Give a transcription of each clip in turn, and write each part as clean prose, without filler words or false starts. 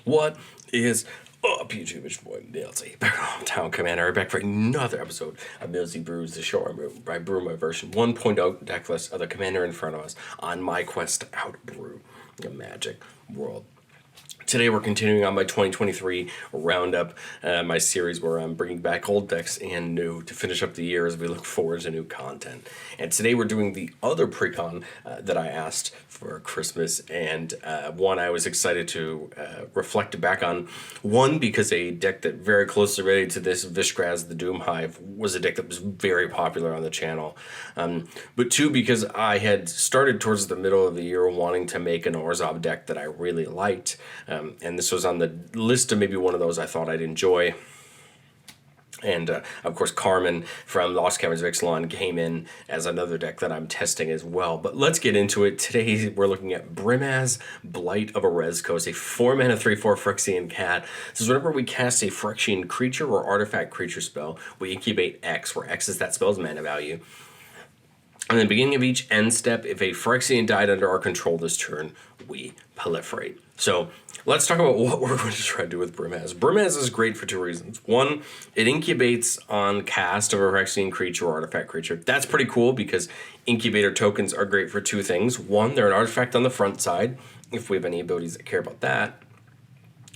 What is up, YouTube? It's your boy Millsy, back on Town Commander, back for another episode of Millsy Brews, the show I brew my version 1.0 deck list of the commander in front of us on my quest to outbrew the Magic world. Today we're continuing on my 2023 roundup, my series where I'm bringing back old decks and new to finish up the year as we look forward to new content. And today we're doing the other precon that I asked for Christmas, and one I was excited to reflect back on. One, because a deck that very closely related to this, Vishgraz the Doomhive, was a deck that was very popular on the channel. But two, because I had started towards the middle of the year wanting to make an Orzhov deck that I really liked. And this was on the list of maybe one of those I thought I'd enjoy. And, of course, Carmen from Lost Caverns of Ixalan came in as another deck that I'm testing as well. But let's get into it. Today, we're looking at Brimaz, Blight of Oreskos, a 4-mana 3/4 Phyrexian cat. This is whenever we cast a Phyrexian creature or artifact creature spell, we incubate X, where X is that spell's mana value. And at the beginning of each end step, if a Phyrexian died under our control this turn, we proliferate. So let's talk about what we're going to try to do with Brimaz. Brimaz is great for two reasons. One, it incubates on cast of a Phyrexian creature or artifact creature. That's pretty cool because incubator tokens are great for two things. One, they're an artifact on the front side, if we have any abilities that care about that.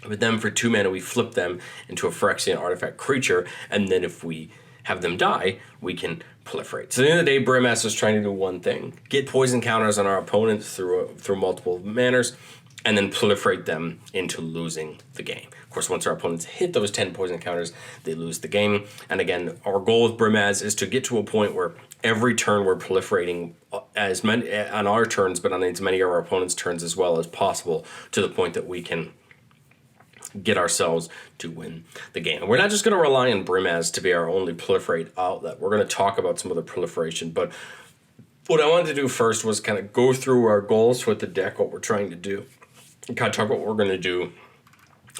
But then for 2 mana, we flip them into a Phyrexian artifact creature, and then if we have them die, we can proliferate. So at the end of the day, Brimaz is trying to do one thing: get poison counters on our opponents through multiple manners, and then proliferate them into losing the game. Of course, once our opponents hit those 10 poison counters, they lose the game. And again, our goal with Brimaz is to get to a point where every turn we're proliferating as many on our turns, but on as many of our opponents' turns as well as possible, to the point that we can get ourselves to win the game. And we're not just going to rely on Brimaz to be our only proliferate outlet. We're going to talk about some other proliferation, but what I wanted to do first was kind of go through our goals with the deck, what we're trying to do, and kind of talk about what we're going to do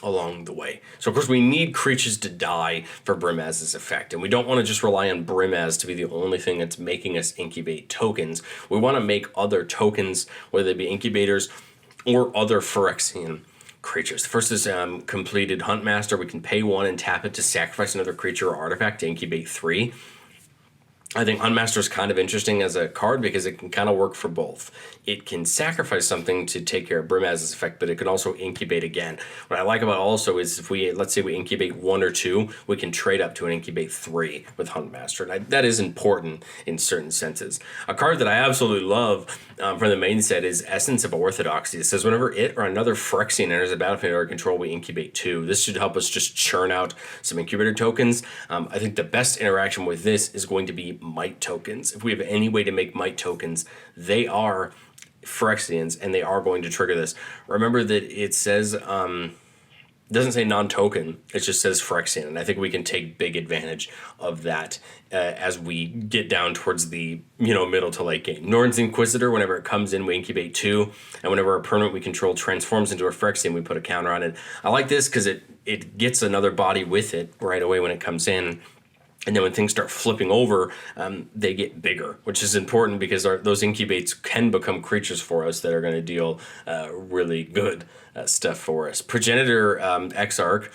along the way. So of course we need creatures to die for Brimaz's effect, and we don't want to just rely on Brimaz to be the only thing that's making us incubate tokens. We want to make other tokens, whether they be incubators or other Phyrexian creatures. The first is completed Huntmaster. We can pay 1 and tap it to sacrifice another creature or artifact to incubate 3. I think Huntmaster is kind of interesting as a card because it can kind of work for both. It can sacrifice something to take care of Brimaz's effect, but it can also incubate again. What I like about it also is if we, let's say we incubate 1 or 2, we can trade up to an incubate 3 with Huntmaster. And that is important in certain senses. A card that I absolutely love from the main set is Essence of Orthodoxy. It says whenever it or another Phyrexian enters the battlefield under control, we incubate 2. This should help us just churn out some incubator tokens. I think the best interaction with this is going to be might tokens. If we have any way to make might tokens, they are Phyrexians and they are going to trigger this. Remember that it says doesn't say non-token, it just says Phyrexian, and I think we can take big advantage of that as we get down towards the middle to late game. Norn's Inquisitor, whenever it comes in, we incubate 2, and whenever a permanent we control transforms into a Phyrexian, we put a counter on it. I like this because it gets another body with it right away when it comes in. And then when things start flipping over, they get bigger, which is important because those incubates can become creatures for us that are going to deal really good stuff for us. Progenitor Exarch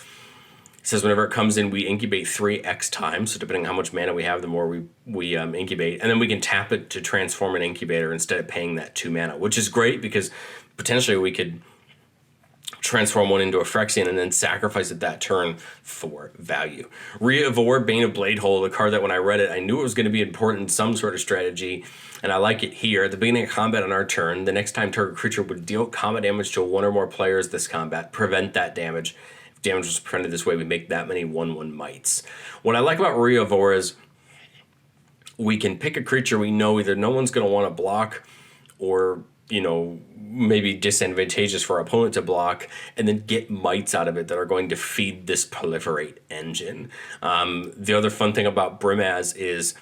says whenever it comes in, we incubate 3x times. So depending on how much mana we have, the more we incubate. And then we can tap it to transform an incubator instead of paying that 2 mana, which is great because potentially we could transform one into a Phyrexian and then sacrifice it that turn for value. Reavor, Bane of Bladehole, the card that when I read it, I knew it was going to be important in some sort of strategy, and I like it here. At the beginning of combat on our turn, the next time target creature would deal combat damage to 1 or more players this combat, prevent that damage. If damage was prevented this way, we make that many 1/1 mites. What I like about Reavor is we can pick a creature we know either no one's going to want to block or maybe disadvantageous for our opponent to block, and then get mites out of it that are going to feed this proliferate engine. The other fun thing about Brimaz is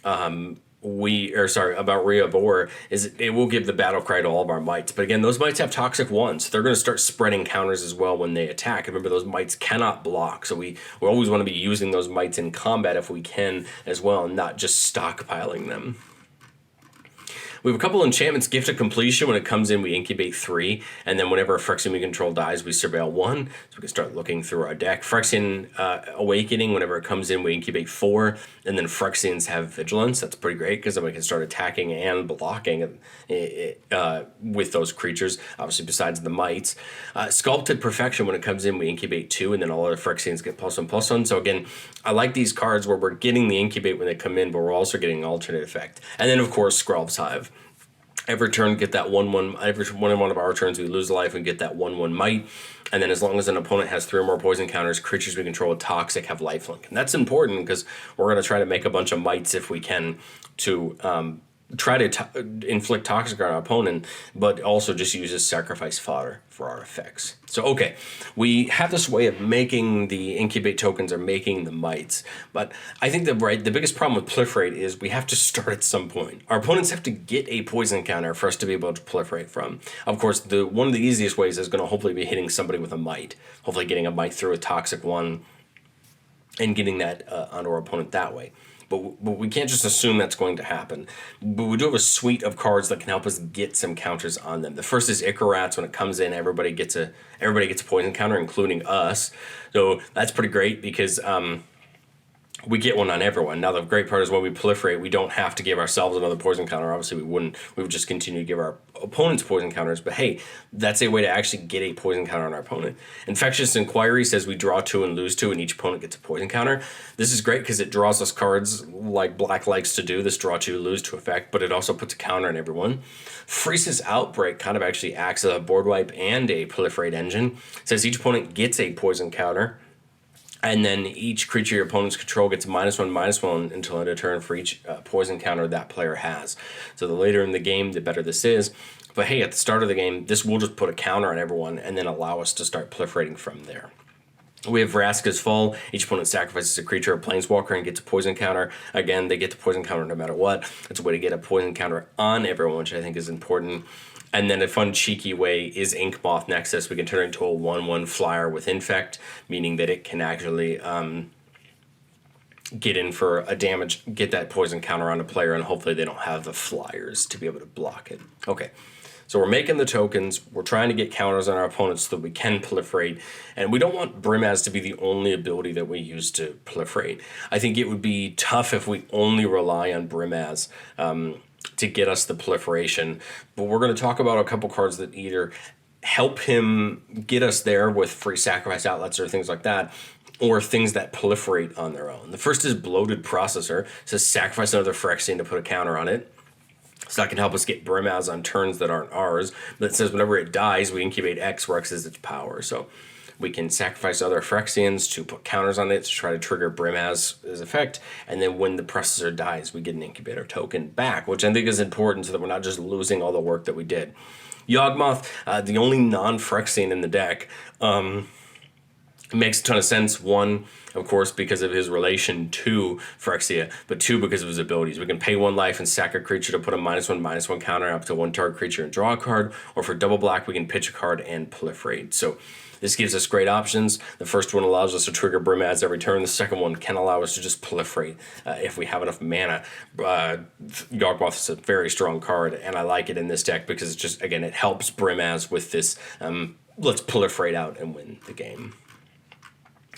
about Reavor is it will give the battle cry to all of our mites. But again, those mites have toxic 1s. So they're going to start spreading counters as well when they attack. Remember, those mites cannot block. So we always want to be using those mites in combat if we can as well, and not just stockpiling them. We have a couple enchantments. Gift of Completion. When it comes in, we incubate 3, and then whenever a Phyrexian we control dies, we surveil 1. So we can start looking through our deck. Phyrexian Awakening. Whenever it comes in, we incubate 4, and then Phyrexians have Vigilance. That's pretty great because then we can start attacking and blocking with those creatures. Obviously, besides the mites. Sculpted Perfection. When it comes in, we incubate 2, and then all other Phyrexians get +1/+1. So again, I like these cards where we're getting the incubate when they come in, but we're also getting an alternate effect. And then, of course, Skrelv's Hive. Every turn, get that 1/1. Every one of our turns, we lose a life and get that 1/1 might. And then, as long as an opponent has 3 or more poison counters, creatures we control with toxic have lifelink. And that's important because we're going to try to make a bunch of mites if we can to try to inflict toxic on our opponent, but also just use as sacrifice fodder for our effects. So, okay, we have this way of making the incubate tokens or making the mites, but I think the biggest problem with Proliferate is we have to start at some point. Our opponents have to get a poison counter for us to be able to proliferate from. Of course, one of the easiest ways is going to hopefully be hitting somebody with a mite, hopefully getting a mite through a toxic one and getting that onto our opponent that way. But we can't just assume that's going to happen. But we do have a suite of cards that can help us get some counters on them. The first is Icarats. When it comes in, everybody gets a poison counter, including us. So that's pretty great because we get one on everyone. Now, the great part is when we proliferate, we don't have to give ourselves another poison counter. Obviously, we wouldn't. We would just continue to give our opponents poison counters. But hey, that's a way to actually get a poison counter on our opponent. Infectious Inquiry says we draw 2 and lose 2, and each opponent gets a poison counter. This is great because it draws us cards like Black likes to do, this draw 2, lose 2 effect, but it also puts a counter on everyone. Freeze's Outbreak kind of actually acts as a board wipe and a proliferate engine. It says each opponent gets a poison counter. And then each creature your opponent's control gets -1/-1 until end of turn for each poison counter that player has. So the later in the game, the better this is. But hey, at the start of the game, this will just put a counter on everyone and then allow us to start proliferating from there. We have Vaskas Fall. Each opponent sacrifices a creature or planeswalker and gets a poison counter. Again, they get the poison counter no matter what. It's a way to get a poison counter on everyone, which I think is important. And then a fun, cheeky way is Inkmoth Nexus. We can turn it into a 1/1 flyer with Infect, meaning that it can actually get in for a damage, get that poison counter on a player, and hopefully they don't have the flyers to be able to block it. Okay, so we're making the tokens. We're trying to get counters on our opponents so that we can proliferate. And we don't want Brimaz to be the only ability that we use to proliferate. I think it would be tough if we only rely on Brimaz to get us the proliferation. But we're going to talk about a couple cards that either help him get us there with free sacrifice outlets or things like that, or things that proliferate on their own. The first is Bloated Processor. It says sacrifice another Phyrexian to put a counter on it. So that can help us get Brimaz on turns that aren't ours. But it says whenever it dies, we incubate X, where X is its power. So we can sacrifice other Phyrexians to put counters on it to try to trigger Brimaz's effect. And then when the processor dies, we get an incubator token back, which I think is important so that we're not just losing all the work that we did. Yawgmoth, the only non-Phyrexian in the deck, it makes a ton of sense. 1, of course, because of his relation to Phyrexia, but 2, because of his abilities. We can pay 1 life and sack a creature to put a -1/-1 counter up to 1 target creature and draw a card, or for double black, we can pitch a card and proliferate. So this gives us great options. The first one allows us to trigger Brimaz every turn. The second one can allow us to just proliferate if we have enough mana. Yawgmoth is a very strong card, and I like it in this deck because it's just, again, it helps Brimaz with this, let's proliferate out and win the game.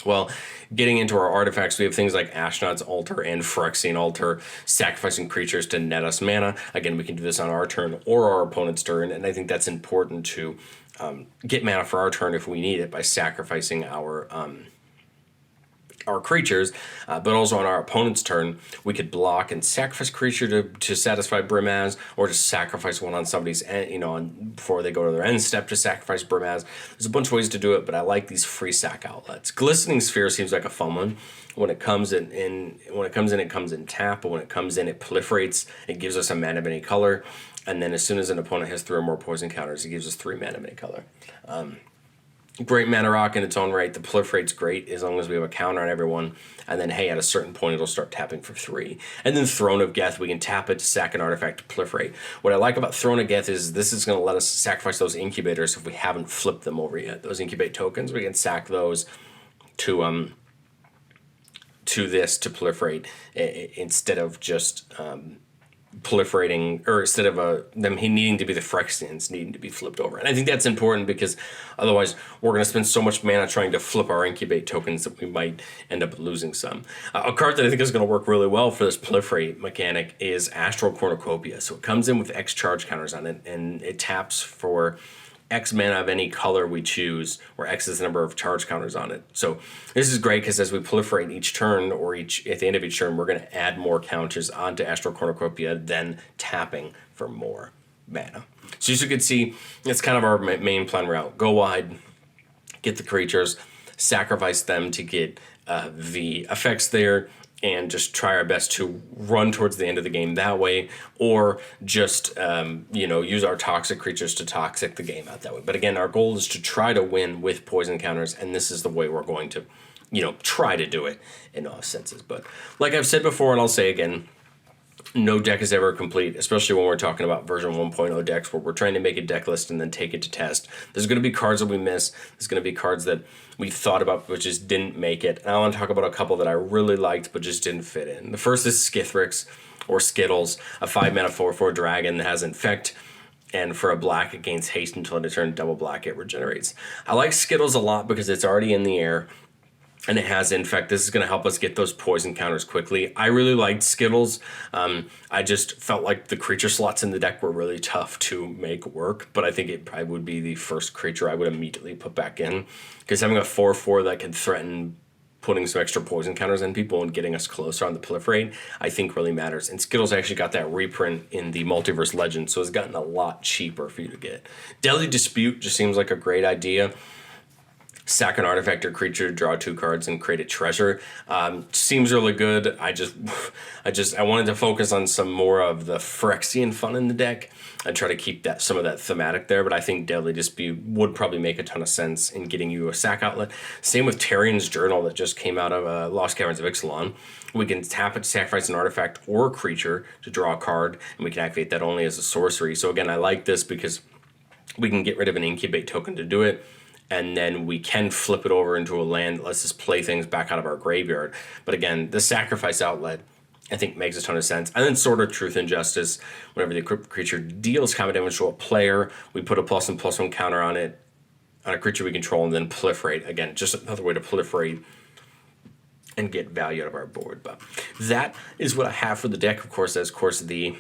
Well, getting into our artifacts, we have things like Ashnod's Altar and Phyrexian Altar, sacrificing creatures to net us mana. Again, we can do this on our turn or our opponent's turn, and I think that's important to get mana for our turn if we need it by sacrificing our creatures, but also on our opponent's turn, we could block and sacrifice a creature to satisfy Brimaz, or just sacrifice one on somebody's end, before they go to their end step to sacrifice Brimaz. There's a bunch of ways to do it, but I like these free sack outlets. Glistening Sphere seems like a fun one. When it comes in, it comes in tap, but when it comes in, it proliferates. It gives us a mana of any color, and then as soon as an opponent has 3 or more poison counters, it gives us 3 mana of any color. Great mana rock in its own right. The proliferate's great as long as we have a counter on everyone. And then, hey, at a certain point, it'll start tapping for 3. And then Throne of Geth, we can tap it to sack an artifact to proliferate. What I like about Throne of Geth is this is going to let us sacrifice those incubators if we haven't flipped them over yet. Those incubate tokens, we can sack those to this to proliferate instead of just proliferating, or instead of them needing to be the Phyrexians needing to be flipped over. And I think that's important because otherwise we're going to spend so much mana trying to flip our Incubate tokens that we might end up losing some. A card that I think is going to work really well for this proliferate mechanic is Astral Cornucopia. So it comes in with X charge counters on it, and it taps for X mana of any color we choose, where X is the number of charge counters on it. So this is great because as we proliferate each turn, or at the end of each turn, we're going to add more counters onto Astral Cornucopia, then tapping for more mana. So as you can see, that's kind of our main plan route. Go wide, get the creatures, sacrifice them to get the effects there, and just try our best to run towards the end of the game that way, or just use our toxic creatures to toxic the game out that way. But again, our goal is to try to win with poison counters, and this is the way we're going to try to do it in all senses. But like I've said before, and I'll say again, no deck is ever complete, especially when we're talking about version 1.0 decks where we're trying to make a deck list and then take it to test. There's going to be cards that we miss. There's going to be cards that we thought about but just didn't make it. And I want to talk about a couple that I really liked but just didn't fit in. The first is Skithrix, or Skittles, a 5-mana 4/4 dragon that has Infect, and for a black it gains haste until end of turn, double black it regenerates. I like Skittles a lot because it's already in the air, and it has Infect. This is going to help us get those poison counters quickly. I really liked Skittles. I just felt like the creature slots in the deck were really tough to make work, but I think it probably would be the first creature I would immediately put back in, because having a 4/4 that can threaten putting some extra poison counters in people and getting us closer on the proliferate, I think really matters. And Skittles actually got that reprint in the Multiverse Legend, so it's gotten a lot cheaper for you to get. Deli Dispute just seems like a great idea. Sack an artifact or creature, draw 2 cards, and create a treasure. Seems really good. I wanted to focus on some more of the Phyrexian fun in the deck. I try to keep some of that thematic there, but I think Deadly Dispute would probably make a ton of sense in getting you a sack outlet. Same with Tarian's Journal that just came out of Lost Caverns of Ixalan. We can tap it to sacrifice an artifact or a creature to draw a card, and we can activate that only as a sorcery. So again, I like this because we can get rid of an Incubate token to do it, and then we can flip it over into a land that lets us play things back out of our graveyard. But again, the sacrifice outlet, I think, makes a ton of sense. And then Sword of Truth and Justice, whenever the creature deals combat damage to a player, we put a +1/+1 counter on it, on a creature we control, and then proliferate. Again, just another way to proliferate and get value out of our board. But that is what I have for the deck. Of course, the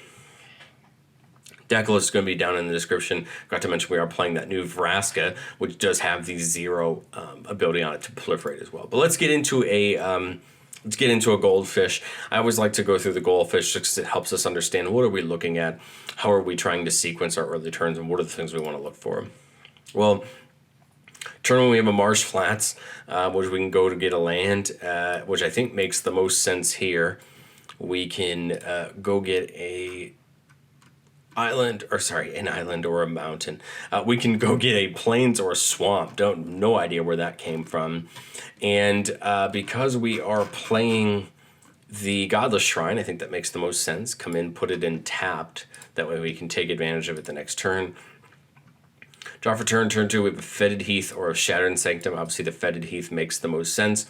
deck list is going to be down in the description. Got to mention we are playing that new Vraska, which does have the 0 ability on it to proliferate as well. But let's get into a Goldfish. I always like to go through the Goldfish because it helps us understand what are we looking at, how are we trying to sequence our early turns, and what are the things we want to look for. Well, turn 1 we have a Marsh Flats, which we can go to get a land, which I think makes the most sense here. We can go get an island or a mountain. We can go get a plains or a swamp. No idea where that came from. And because we are playing the Godless Shrine, I think that makes the most sense. Come in, put it in tapped. That way we can take advantage of it the next turn. Draw for turn 2, we have a Fetid Heath or a Shattered Sanctum. Obviously the Fetid Heath makes the most sense.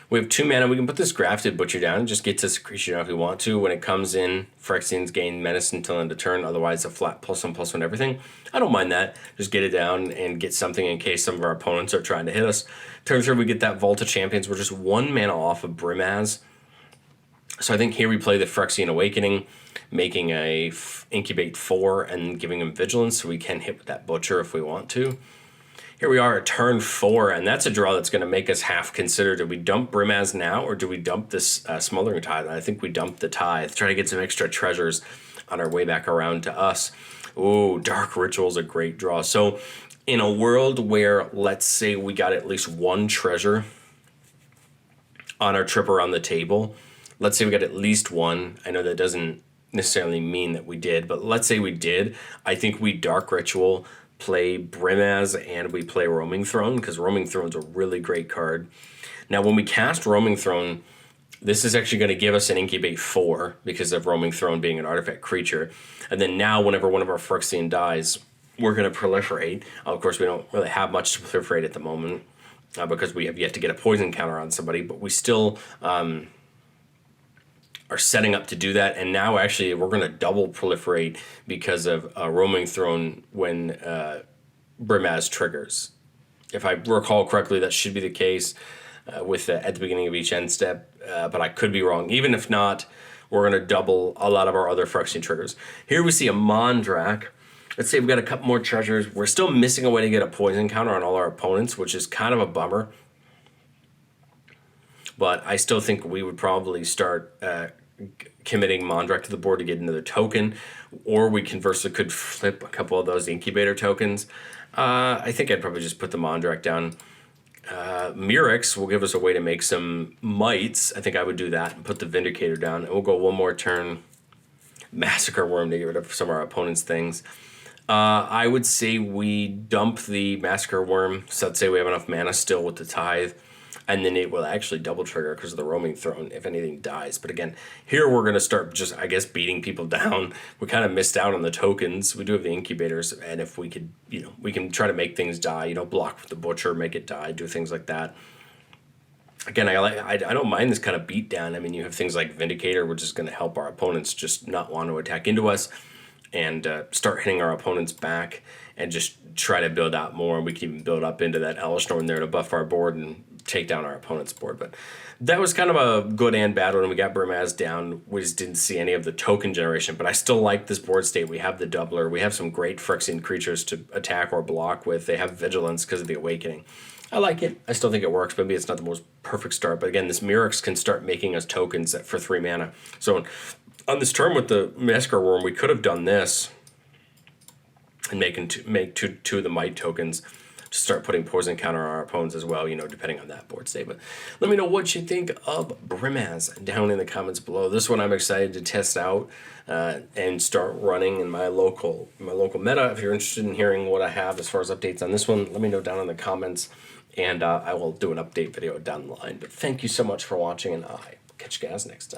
We have 2 mana. We can put this Grafted Butcher down and just get this creature down if we want to. When it comes in, Phyrexians gain Menace until end of turn. Otherwise, a flat +1/+1 everything. I don't mind that. Just get it down and get something in case some of our opponents are trying to hit us. Turn 3, we get that Vault of Champions. We're just 1 mana off of Brimaz. So I think here we play the Phyrexian Awakening, making a Incubate 4 and giving him Vigilance so we can hit with that Butcher if we want to. Here we are at turn 4, and that's a draw that's going to make us half consider, do we dump Brimaz now, or do we dump this Smoldering Tithe? I think we dump the Tithe, try to get some extra treasures on our way back around to us. Ooh, Dark Ritual is a great draw. So in a world where, let's say we got at least 1 treasure on our trip around the table, let's say we got at least 1. I know that doesn't necessarily mean that we did, but let's say we did. I think we Dark Ritual, play Brimaz, and we play Roaming Throne, because Roaming Throne's a really great card. Now, when we cast Roaming Throne, this is actually going to give us an Incubate 4, because of Roaming Throne being an artifact creature. And then now, whenever one of our Phyrexian dies, we're going to proliferate. Of course, we don't really have much to proliferate at the moment, because we have yet to get a poison counter on somebody, but we still are setting up to do that, and now actually we're going to double proliferate because of Roaming Throne when Brimaz triggers. If I recall correctly, that should be the case with at the beginning of each end step, but I could be wrong. Even if not, we're going to double a lot of our other Phyrexian triggers. Here we see a Mondrak. Let's say we've got a couple more treasures. We're still missing a way to get a poison counter on all our opponents, which is kind of a bummer. But I still think we would probably start committing Mondrak to the board to get another token, or we conversely could flip a couple of those incubator tokens. I think I'd probably just put the Mondrak down. Murex will give us a way to make some mites. I think I would do that and put the Vindicator down. And we'll go one more turn. Massacre Worm to get rid of some of our opponent's things. I would say we dump the Massacre Worm. So let's say we have enough mana still with the Tithe. And then it will actually double trigger because of the Roaming Throne if anything dies. But again, here we're going to start just, I guess, beating people down. We kind of missed out on the tokens. We do have the incubators. And if we could, we can try to make things die, block with the Butcher, make it die, do things like that. Again, I don't mind this kind of beat down. I mean, you have things like Vindicator, which is going to help our opponents just not want to attack into us and start hitting our opponents back and just try to build out more. And we can even build up into that Hellish Norn there to buff our board and take down our opponent's board. But that was kind of a good and bad one. We got Brimaz down. We just didn't see any of the token generation, but I still like this board state. We have the doubler. We have some great Phyrexian creatures to attack or block with. They have vigilance because of the awakening. I like it. I still think it works. Maybe it's not the most perfect start, but again, this Murex can start making us tokens for 3 mana. So on this turn with the Massacre Worm, we could have done this and make two of the Might tokens to start putting poison counter on our opponents as well, depending on that board state. But let me know what you think of Brimaz down in the comments below. This one I'm excited to test out and start running in my local meta. If you're interested in hearing what I have as far as updates on this one, let me know down in the comments, and I will do an update video down the line. But thank you so much for watching, and I will catch you guys next time.